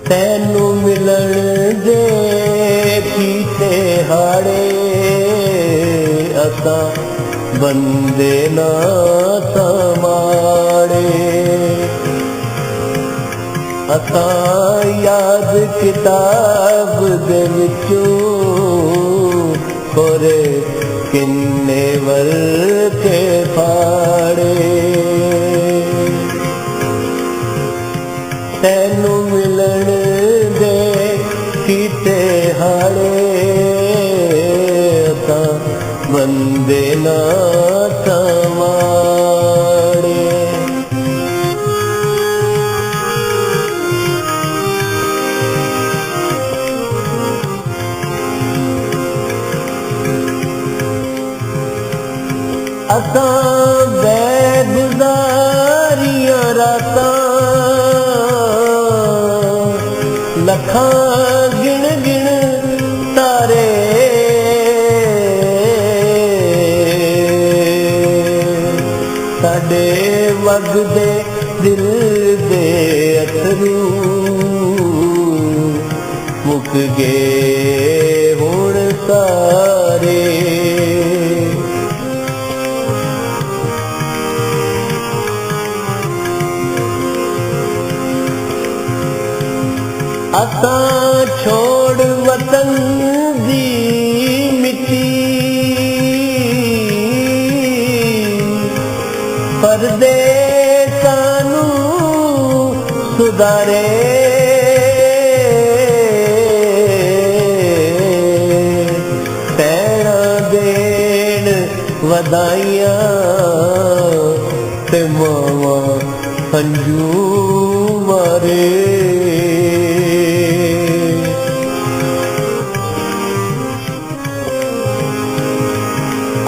तैनू मिलन दे कीते हाड़े असां बंदे ना समाड़े असां याद किताब दे विचों खोरे किन्ने वल के फाड़े तैनू मिलन दे कीते हाड़े असां बंदे ना समाड़े असां बेगुज़ारियां रातां लखां गिण गिण तारे साडे वगदे दिल दे अथरू मुक गए हुण सारे असां छोड़ वतन दी मिट्टी परदेसानू सुधारे पैणा देण वधाइयां ते मावां हंजू मारे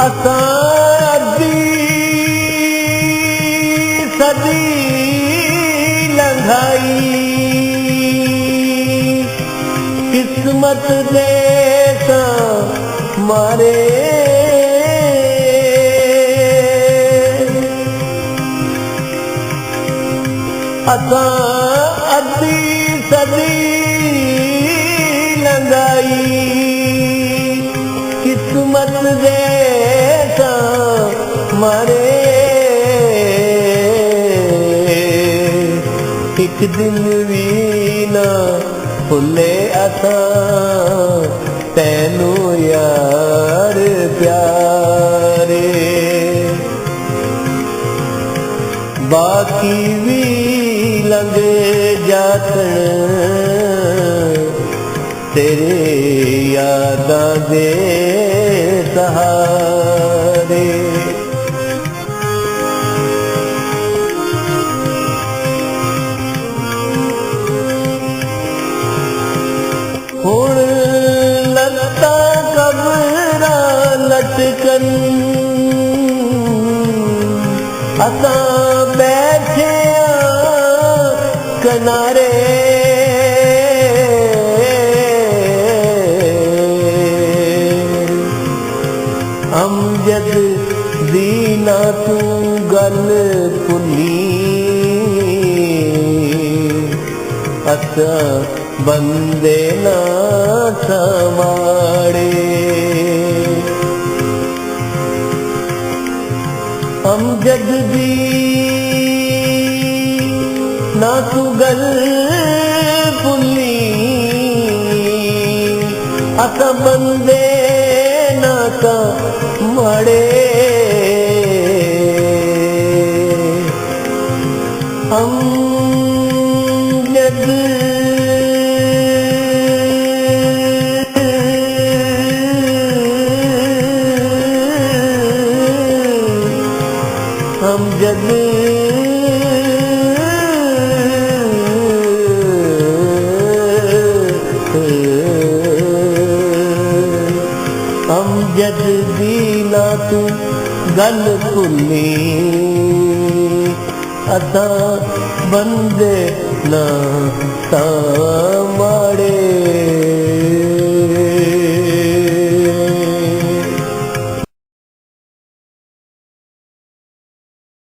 असां अद्धी सदी लंघाई किस्मत दे मारे असां अद्धी सदी लंघाई किस्मत दे मारे एक दिन भी ना भुले असां तैनू यार प्यारे बाकी भी लंघ जातन तेरे यादां दे सहारे हुण लत्तां कबरां लटकन असां बैठे किनारे अमजद दी ना तू गल भुली असां बंदे ना समाड़े अमजद दी ना तू गल भुली असां बंदे ना समाड़े अमजद अमजद अमजद दी ना तू गल भुली असां बंदे ना समाड़े।